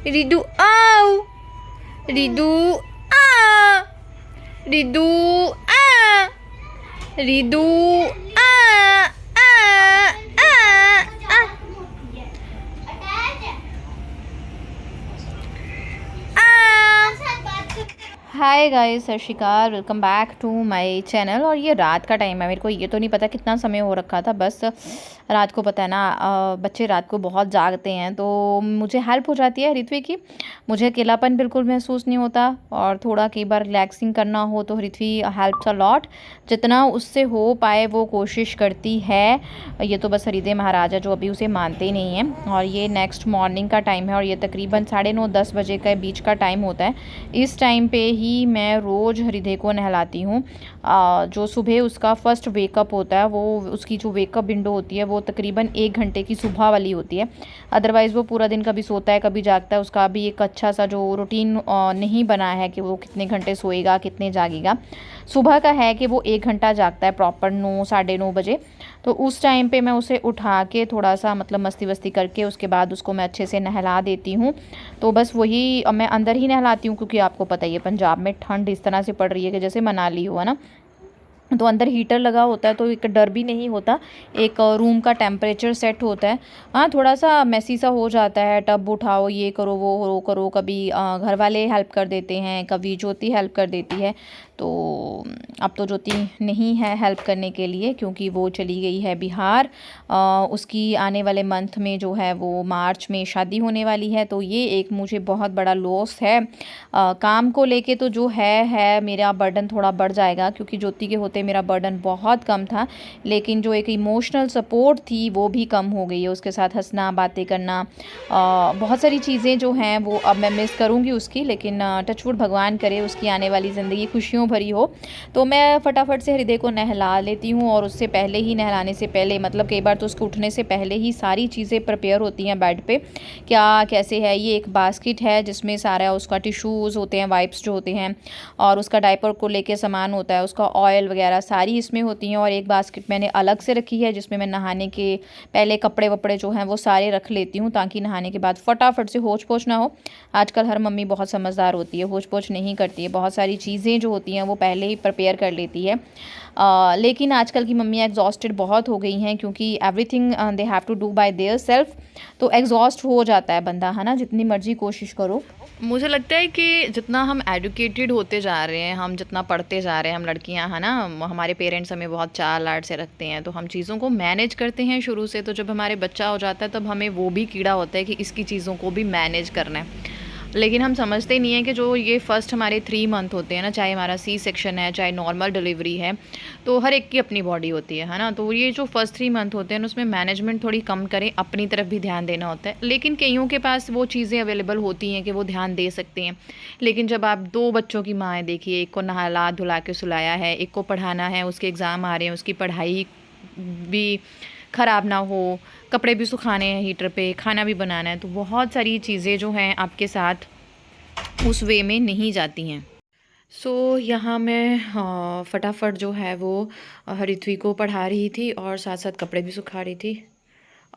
रिदू आओ, रिदू आ, रिदू आ, रिदू आ, आ, आ, आ, hi guys, Sat Sri Akal, welcome back to my channel. और ये रात का टाइम है, मेरे को ये तो नहीं पता कितना समय हो रखा था। बस रात को पता है ना, बच्चे रात को बहुत जागते हैं तो मुझे हेल्प हो जाती है ऋत्वी की। मुझे अकेलापन बिल्कुल महसूस नहीं होता और थोड़ा कई बार रिलैक्सिंग करना हो तो ऋत्वी हेल्प्स अ लॉट। जितना उससे हो पाए वो कोशिश करती है। ये तो बस हृदय महाराजा जो अभी उसे मानते ही नहीं हैं। और ये नेक्स्ट मॉर्निंग का टाइम है और ये तकरीबन 9:30-10 बजे के बीच का टाइम होता है। इस टाइम पे ही मैं रोज़ हृदय को नहलाती हूँ। जो सुबह उसका फर्स्ट वेकअप होता है, वो उसकी जो वेकअप विंडो होती है वो तकरीबन 1 घंटे की सुबह वाली होती है। अदरवाइज़ वो पूरा दिन कभी सोता है कभी जागता है। उसका अभी एक अच्छा सा जो रूटीन नहीं बना है कि वो कितने घंटे सोएगा कितने जागेगा। सुबह का है कि वो 1 घंटा जागता है प्रॉपर 9 9:30 बजे। तो उस टाइम पे मैं उसे उठा के थोड़ा सा मतलब मस्ती वस्ती करके उसके बाद उसको मैं अच्छे से नहला देती हूँ। तो बस वही मैं अंदर ही नहलाती हूँ क्योंकि आपको पता ही है पंजाब में ठंड इस तरह से पड़ रही है कि जैसे मनाली हुआ ना, तो अंदर हीटर लगा होता है तो एक डर भी नहीं होता। एक रूम का टेम्परेचर सेट होता है। हाँ, थोड़ा सा मैसी सा हो जाता है, टब उठाओ ये करो वो करो। कभी घर वाले हेल्प कर देते हैं, कभी ज्योति हेल्प कर देती है। तो अब तो ज्योति नहीं है हेल्प करने के लिए क्योंकि वो चली गई है बिहार। उसकी आने वाले मंथ में जो है वो मार्च में शादी होने वाली है। तो ये एक मुझे बहुत बड़ा लॉस है। काम को लेके तो जो है मेरा बर्डन थोड़ा बढ़ जाएगा क्योंकि ज्योति के होते मेरा बर्डन बहुत कम था। लेकिन जो एक इमोशनल सपोर्ट थी वो भी कम हो गई है। उसके साथ हंसना बातें करना, बहुत सारी चीज़ें जो हैं वो अब मैं मिस करूँगी उसकी। लेकिन टचवुड भगवान करे उसकी आने वाली ज़िंदगी खुशियों भरी हो। तो मैं फटाफट से हृदय को नहला लेती हूँ और उससे पहले ही नहलाने से पहले मतलब कई बार तो उसको उठने से पहले ही सारी चीज़ें प्रिपेयर होती हैं बेड पे। क्या कैसे है, ये एक बास्केट है जिसमें सारा उसका टिश्यूज़ होते हैं, वाइप्स जो होते हैं और उसका डायपर को लेके सामान होता है, उसका ऑयल वगैरह सारी इसमें होती हैं। और एक बास्केट मैंने अलग से रखी है जिसमें मैं नहाने के पहले कपड़े वपड़े जो हैं वो सारे रख लेती हूँ ताकि नहाने के बाद फटाफट से होच पोच ना हो। आजकल हर मम्मी बहुत समझदार होती है, होच पोच नहीं करती है, बहुत सारी चीज़ें जो होती हैं वो पहले ही प्रिपेयर कर लेती है। लेकिन आजकल की मम्मी एग्जॉस्टेड बहुत हो गई हैं क्योंकि everything they have to do by their self. तो एग्जॉस्ट हो जाता है बंदा, है ना, जितनी मर्जी कोशिश करो। मुझे लगता है कि जितना हम एजुकेटेड होते जा रहे हैं, हम जितना पढ़ते जा रहे हैं, हम लड़कियां, है ना, हमारे पेरेंट्स हमें बहुत चार लाड से रखते हैं तो हम चीज़ों को मैनेज करते हैं शुरू से। तो जब हमारे बच्चा हो जाता है तब हमें वो भी कीड़ा होता है कि इसकी चीज़ों को भी मैनेज करना है। लेकिन हम समझते नहीं हैं कि जो ये फर्स्ट हमारे 3 मंथ होते हैं ना, चाहे हमारा सी सेक्शन है चाहे नॉर्मल डिलीवरी है, तो हर एक की अपनी बॉडी होती है ना। तो ये जो फर्स्ट 3 मंथ होते हैं उसमें मैनेजमेंट थोड़ी कम करें, अपनी तरफ भी ध्यान देना होता है। लेकिन कईयों के पास वो चीज़ें अवेलेबल होती हैं कि वो ध्यान दे सकते हैं। लेकिन जब आप 2 बच्चों की माँ है, देखिए, एक को नहला धुला के सुलाया है, एक को पढ़ाना है, उसके एग्ज़ाम आ रहे हैं, उसकी पढ़ाई भी ख़राब ना हो, कपड़े भी सुखाने हैं हीटर पे, खाना भी बनाना है, तो बहुत सारी चीज़ें जो हैं आपके साथ उस वे में नहीं जाती हैं। यहाँ मैं फटाफट जो है वो हृत्वी को पढ़ा रही थी और साथ साथ कपड़े भी सुखा रही थी।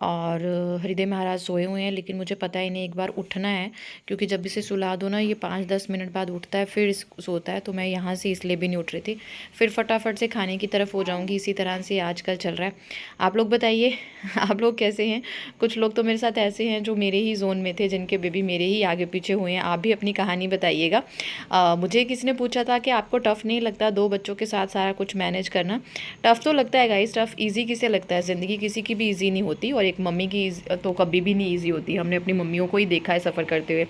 और हृदय महाराज सोए हुए हैं लेकिन मुझे पता ही नहीं, एक बार उठना है क्योंकि जब इसे सुला दो ना ये 5-10 मिनट बाद उठता है फिर सोता है। तो मैं यहाँ से इसलिए भी नहीं उठ रही थी। फिर फटाफट से खाने की तरफ हो जाऊँगी, इसी तरह से आजकल चल रहा है। आप लोग बताइए आप लोग कैसे हैं? कुछ लोग तो मेरे साथ ऐसे हैं जो मेरे ही जोन में थे, जिनके बेबी मेरे ही आगे पीछे हुए हैं। आप भी अपनी कहानी बताइएगा। मुझे किसी ने पूछा था कि आपको टफ़ नहीं लगता 2 बच्चों के साथ सारा कुछ मैनेज करना? टफ़ तो लगता है गाइस, टफ़ ईजी किसे लगता है? ज़िंदगी किसी की भी ईजी नहीं होती और एक मम्मी की तो कभी भी नहीं ईजी होती। हमने अपनी मम्मियों को ही देखा है सफ़र करते हुए,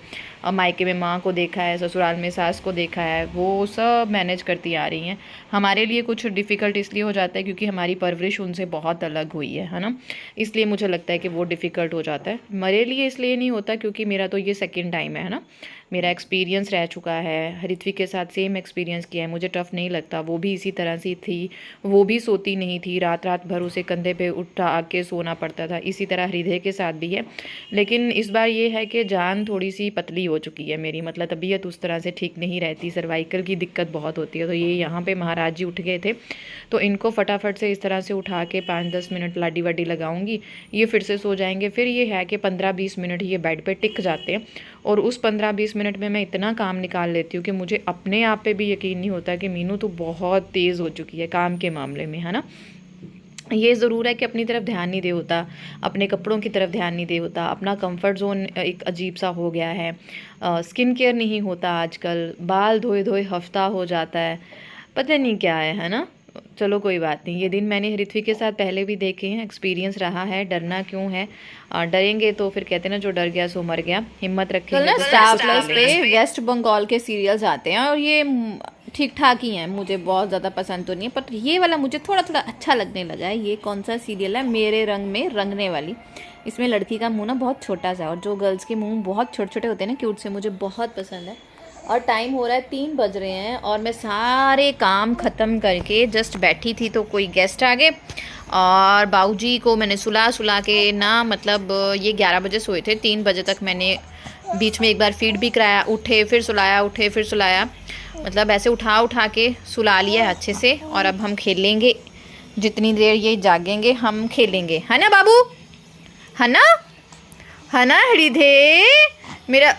मायके में माँ को देखा है, ससुराल में सास को देखा है, वो सब मैनेज करती आ रही हैं। हमारे लिए कुछ डिफ़िकल्ट इसलिए हो जाता है क्योंकि हमारी परवरिश उनसे बहुत अलग हुई है ना, इसलिए मुझे लगता है कि वो डिफ़िकल्ट हो जाता है। मेरे लिए इसलिए नहीं होता क्योंकि मेरा तो ये सेकेंड टाइम है ना। मेरा एक्सपीरियंस रह चुका है। ऋत्विक के साथ सेम एक्सपीरियंस किया है, मुझे टफ़ नहीं लगता। वो भी इसी तरह से थी, वो भी सोती नहीं थी, रात रात भर उसे कंधे पे उठा के सोना पड़ता था। इसी तरह हृदय के साथ भी है। लेकिन इस बार ये है कि जान थोड़ी सी पतली हो चुकी है मेरी, मतलब तबीयत उस तरह से ठीक नहीं रहती, सर्वाइकल की दिक्कत बहुत होती है। तो ये यहाँ पे महाराज जी उठ गए थे, तो इनको फटाफट से इस तरह से उठा के 5-10 मिनट लाडी वाडी लगाऊंगी, ये फिर से सो जाएंगे। फिर ये है कि 15-20 मिनट ये बेड पे टिक जाते हैं, और उस 15-20 मिनट में मैं इतना काम निकाल लेती हूँ कि मुझे अपने आप पे भी यकीन नहीं होता कि मीनू तो बहुत तेज़ हो चुकी है काम के मामले में, है ना। ये ज़रूर है कि अपनी तरफ ध्यान नहीं दे होता, अपने कपड़ों की तरफ ध्यान नहीं दे होता, अपना कंफर्ट जोन एक अजीब सा हो गया है। स्किन केयर नहीं होता आजकल, बाल धोए धोए हफ्ता हो जाता है, पता नहीं क्या है ना। चलो कोई बात नहीं, ये दिन मैंने ऋत्विक के साथ पहले भी देखे हैं, एक्सपीरियंस रहा है। डरना क्यों है, डरेंगे तो फिर कहते हैं ना, जो डर गया सो मर गया। हिम्मत रखेंगे तो स्टार प्लस पे वेस्ट बंगाल के सीरियल्स आते हैं, और ये ठीक ठाक ही हैं, मुझे बहुत ज़्यादा पसंद तो नहीं है, पर ये वाला मुझे थोड़ा थोड़ा अच्छा लगने लगा है। ये कौन सा सीरियल है, मेरे रंग में रंगने वाली। इसमें लड़की का मुंह ना बहुत छोटा सा है, और जो गर्ल्स के मुंह बहुत छोटे छोटे होते हैं ना, क्यूट से, मुझे बहुत पसंद है। और टाइम हो रहा है 3 बज रहे हैं, और मैं सारे काम ख़त्म करके जस्ट बैठी थी तो कोई गेस्ट आ गए, और बाऊजी को मैंने सुला के ना, मतलब ये 11 बजे सोए थे, 3 बजे तक मैंने बीच में एक बार फीड भी कराया, उठे फिर सुलाया, उठे फिर सुलाया, मतलब ऐसे उठा के सुला लिया है अच्छे से। और अब हम खेलेंगे, जितनी देर ये जागेंगे हम खेलेंगे, है ना बाबू, है ना, है ना हृदय, मेरा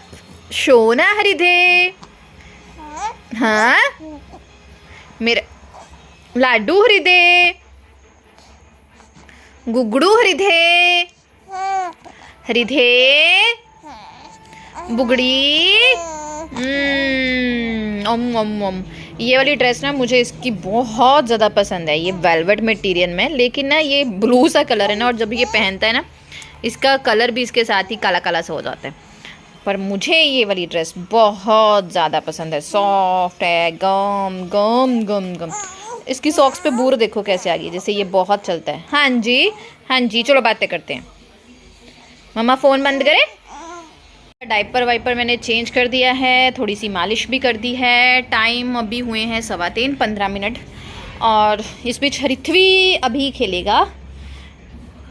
सोना हृदय, हाँ मेरा लाडू हृदय, गुगड़ू हृदय, हृदय बुगड़ी, ओम ओम ओम। ये वाली ड्रेस ना मुझे इसकी बहुत ज़्यादा पसंद है, ये वेलवेट मटेरियल में, लेकिन ना ये ब्लू सा कलर है ना, और जब ये पहनता है ना, इसका कलर भी इसके साथ ही काला काला सा हो जाता है। पर मुझे ये वाली ड्रेस बहुत ज़्यादा पसंद है, सॉफ्ट है, गम गम गम गम। इसकी सॉक्स पे बूर देखो कैसे आ गई, जैसे ये बहुत चलता है। हाँ जी, हाँ जी, चलो बातें करते हैं। मम्मा फ़ोन बंद करे। डाइपर वाइपर मैंने चेंज कर दिया है, थोड़ी सी मालिश भी कर दी है। टाइम अभी हुए हैं 3:15, 15 मिनट, और इस बीच ऋत्वी अभी खेलेगा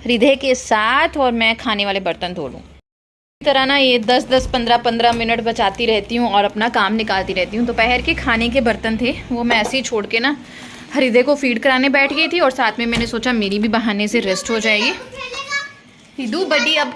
हृदय के साथ, और मैं खाने वाले बर्तन धो लूँ। इस तरह ना ये 10-10, 15-15 मिनट बचाती रहती हूँ और अपना काम निकालती रहती हूँ। दोपहर के खाने के बर्तन थे, वो मैं ऐसे ही छोड़ के ना हृदय को फीड कराने बैठ गई थी, और साथ में मैंने सोचा मेरी भी बहाने से रेस्ट हो जाएगी। हिदू बड़ी अब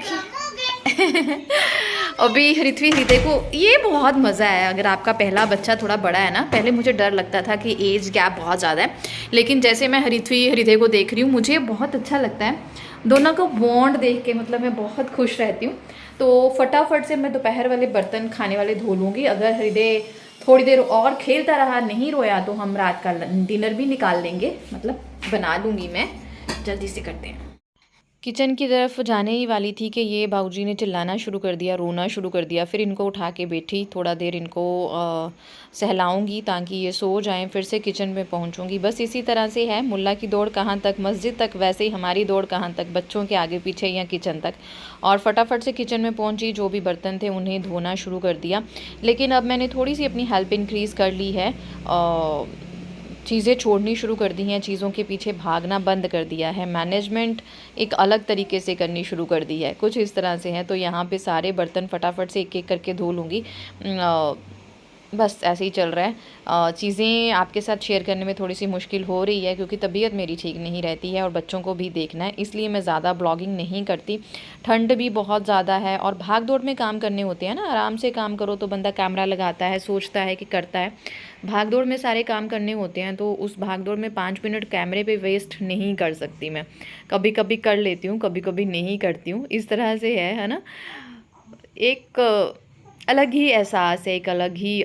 अभी हृदय को ये बहुत मज़ा है। अगर आपका पहला बच्चा थोड़ा बड़ा है ना, पहले मुझे डर लगता था कि एज गैप बहुत ज़्यादा है, लेकिन जैसे मैं हृदय को देख रही हूँ, मुझे बहुत अच्छा लगता है। दोनों को बॉन्ड देख के मतलब मैं बहुत खुश रहती हूँ। तो फटाफट से मैं दोपहर वाले बर्तन खाने वाले धो लूँगी। अगर हृदय थोड़ी देर और खेलता रहा, नहीं रोया, तो हम रात का डिनर भी निकाल लेंगे, मतलब बना लूँगी मैं। जल्दी से करते हैं। किचन की तरफ जाने ही वाली थी कि ये बाबूजी ने चिल्लाना शुरू कर दिया, रोना शुरू कर दिया। फिर इनको उठा के बैठी, थोड़ा देर इनको सहलाऊंगी ताकि ये सो जाएं, फिर से किचन में पहुंचूंगी। बस इसी तरह से है, मुल्ला की दौड़ कहाँ तक, मस्जिद तक, वैसे ही हमारी दौड़ कहाँ तक, बच्चों के आगे पीछे या किचन तक। और फटाफट से किचन में पहुँची, जो भी बर्तन थे उन्हें धोना शुरू कर दिया। लेकिन अब मैंने थोड़ी सी अपनी हेल्प इंक्रीज़ कर ली है, चीज़ें छोड़नी शुरू कर दी हैं, चीज़ों के पीछे भागना बंद कर दिया है, मैनेजमेंट एक अलग तरीके से करनी शुरू कर दी है, कुछ इस तरह से है। तो यहाँ पे सारे बर्तन फटाफट से एक एक करके धो लूँगी। बस ऐसे ही चल रहा है। चीज़ें आपके साथ शेयर करने में थोड़ी सी मुश्किल हो रही है, क्योंकि तबीयत मेरी ठीक नहीं रहती है और बच्चों को भी देखना है, इसलिए मैं ज़्यादा ब्लॉगिंग नहीं करती। ठंड भी बहुत ज़्यादा है और भाग दौड़ में काम करने होते हैं ना, आराम से काम करो तो बंदा कैमरा लगाता है, सोचता है कि करता है। भाग दौड़ में सारे काम करने होते हैं, तो उस भाग दौड़ में 5 मिनट कैमरे पे वेस्ट नहीं कर सकती मैं। कभी कभी कर लेती हूँ, कभी कभी नहीं करती हूँ, इस तरह से है ना। एक अलग ही एहसास है, एक अलग ही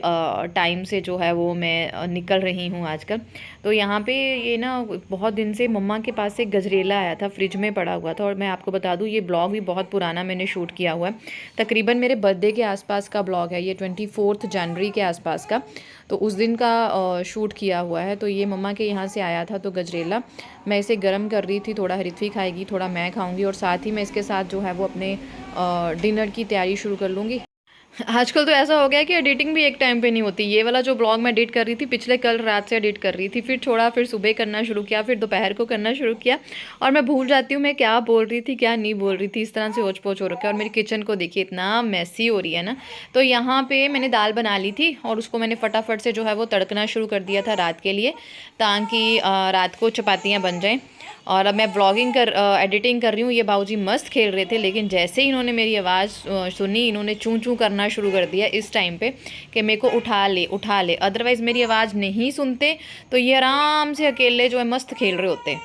टाइम से जो है वो मैं निकल रही हूँ आजकल। तो यहाँ पे ये ना बहुत दिन से मम्मा के पास से गजरेला आया था, फ्रिज में पड़ा हुआ था। और मैं आपको बता दूँ, ये ब्लॉग भी बहुत पुराना मैंने शूट किया हुआ है, तकरीबन मेरे बर्थडे के आसपास का ब्लॉग है ये, 24 जनवरी के आसपास का। तो उस दिन का शूट किया हुआ है। तो ये मम्मा के यहाँ से आया था, तो गजरेला मैं इसे गर्म कर रही थी, थोड़ा ऋत्वी खाएगी, थोड़ा मैं खाऊँगी, और साथ ही मैं इसके साथ जो है वो अपने डिनर की तैयारी शुरू कर लूँगी। आजकल तो ऐसा हो गया कि एडिटिंग भी एक टाइम पे नहीं होती। ये वाला जो ब्लॉग मैं एडिट कर रही थी पिछले कल रात से एडिट कर रही थी, फिर छोड़ा, फिर सुबह करना शुरू किया, फिर दोपहर को करना शुरू किया, और मैं भूल जाती हूँ मैं क्या बोल रही थी क्या नहीं बोल रही थी। इस तरह से होच पोच हो रखा है। और मेरी किचन को देखिए इतना मैसी हो रही है ना। तो यहाँ पे मैंने दाल बना ली थी और उसको मैंने फटाफट से जो है वो तड़कना शुरू कर दिया था रात के लिए, ताकि रात को चपातियाँ बन जाएँ। और अब मैं एडिटिंग कर रही हूँ। ये बाबूजी मस्त खेल रहे थे, लेकिन जैसे ही इन्होंने मेरी आवाज़ सुनी, इन्होंने चूं चूं करना शुरू कर दिया इस टाइम पे कि मेरे को उठा ले। अदरवाइज़ मेरी आवाज़ नहीं सुनते तो ये आराम से अकेले जो है मस्त खेल रहे होते।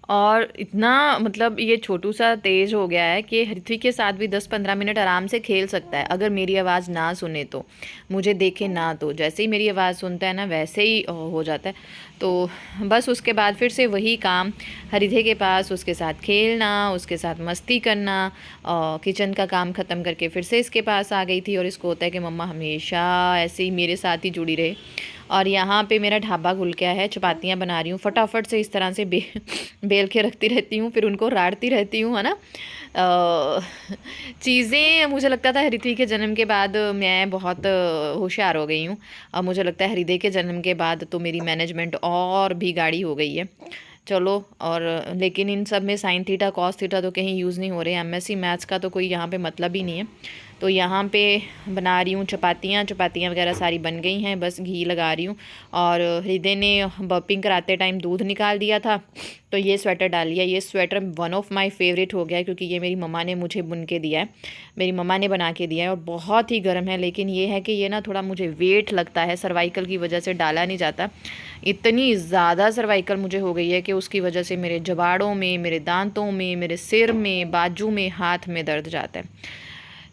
और इतना मतलब ये छोटू सा तेज़ हो गया है कि ऋत्विक के साथ भी 10-15 मिनट आराम से खेल सकता है, अगर मेरी आवाज़ ना सुने तो, मुझे देखे ना तो। जैसे ही मेरी आवाज़ सुनता है ना वैसे ही हो जाता है। तो बस उसके बाद फिर से वही काम, हरिधे के पास उसके साथ खेलना, उसके साथ मस्ती करना, किचन का काम ख़त्म करके फिर से इसके पास आ गई थी। और इसको होता है कि मम्मा हमेशा ऐसे ही मेरे साथ ही जुड़ी रहे। और यहाँ पे मेरा ढाबा खुल गया है, चपातियाँ बना रही हूँ फटाफट से, इस तरह से बेल के रखती रहती हूँ, फिर उनको राड़ती रहती हूँ, है ना। चीज़ें मुझे लगता था ऋत्विक के जन्म के बाद मैं बहुत होशियार हो गई हूँ। अब मुझे लगता है हृदय के जन्म के बाद तो मेरी मैनेजमेंट और भी गाढ़ी हो गई है। चलो, और लेकिन इन सब में साइन थीटा कॉस थीटा तो कहीं यूज़ नहीं हो रहे हैं। एमएससी मैथ्स का तो कोई यहाँ पे मतलब ही नहीं है। तो यहाँ पे बना रही हूँ चपातियाँ वगैरह सारी बन गई हैं, बस घी लगा रही हूँ। और हृदय ने बर्पिंग कराते टाइम दूध निकाल दिया था, तो ये स्वेटर डाल लिया। ये sweater one of my favourite हो गया है, क्योंकि ये मेरी मम्मा ने मुझे बुन के दिया है, मेरी मम्मा ने बना के दिया है, और बहुत ही गर्म है। लेकिन ये है कि ये ना थोड़ा मुझे वेट लगता है, सर्वाइकल की वजह से डाला नहीं जाता। इतनी ज़्यादा सर्वाइकल मुझे हो गई है कि उसकी वजह से मेरे जबाड़ों में, मेरे दांतों में, मेरे सिर में, बाजू में, हाथ में दर्द जाता है।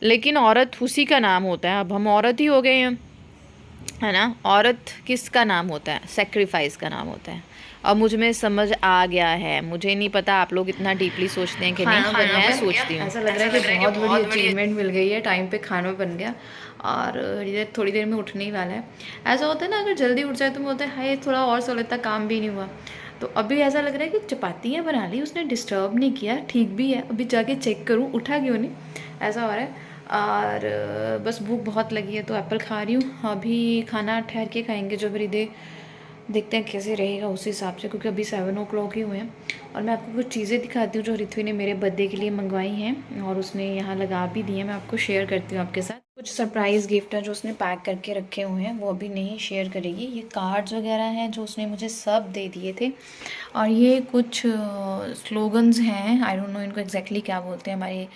लेकिन औरत उसी का नाम होता है, अब हम औरत ही हो गए हैं, है ना। औरत किसका नाम होता है? सेक्रीफाइस का नाम होता है। अब मुझ में समझ आ गया है। मुझे नहीं पता आप लोग इतना डीपली सोचते हैं कि नहीं, पर मैं सोचती हूँ। ऐसा लग रहा है कि बहुत बड़ी अचीवमेंट मिल गई है, टाइम पे खाना बन गया और ये थोड़ी देर में उठने ही वाला है। ऐसा होता है ना, अगर जल्दी उठ जाए तो बोलते हैं हाय थोड़ा और सो लेता, काम भी नहीं हुआ। तो अभी ऐसा लग रहा है कि चपातियाँ बना ली, उसने डिस्टर्ब नहीं किया, ठीक भी है। अभी जाके चेक करूँ उठा क्यों नहीं, ऐसा हो रहा है। और बस भूख बहुत लगी है तो एप्पल खा रही हूँ। अभी खाना ठहर के खाएंगे जब हृदय, देखते हैं कैसे रहेगा उस हिसाब से, क्योंकि अभी 7 o'clock ही हुए हैं। और मैं आपको कुछ चीज़ें दिखाती हूँ जो ऋत्वी ने मेरे बर्थडे के लिए मंगवाई हैं, और उसने यहाँ लगा भी दी है। मैं आपको शेयर करती हूँ आपके साथ। कुछ सरप्राइज़ गिफ्ट है जो उसने पैक करके रखे हुए हैं, वो अभी नहीं शेयर करेगी। ये कार्ड्स वगैरह हैं जो उसने मुझे सब दे दिए थे। और ये कुछ स्लोगन्स हैं, आई डोंट नो इनको एग्जैक्टली क्या बोलते हैं। हमारे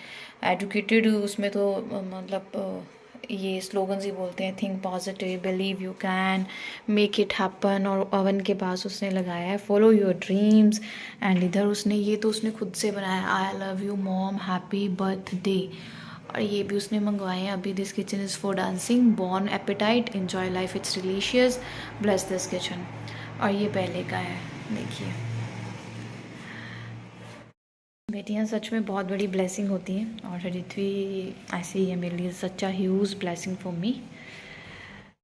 एडुकेटेड उसमें तो मतलब ये स्लोगन्स ही बोलते हैं, think positive, believe you can, make it happen. और ओवन के पास उसने लगाया है फॉलो योर ड्रीम्स। एंड इधर उसने ये तो उसने खुद से बनाया, I love you mom, happy birthday. और ये भी उसने मंगवाए हैं। अभी this kitchen is for dancing, bon appetit, enjoy life, it's delicious, bless this kitchen. और ये पहले का है, देखिए। बेटियां सच में बहुत बड़ी ब्लेसिंग होती हैं, और ऋत्वी ऐसे ही है मेरे लिए, सच्चा ह्यूज ब्लेसिंग फॉर मी।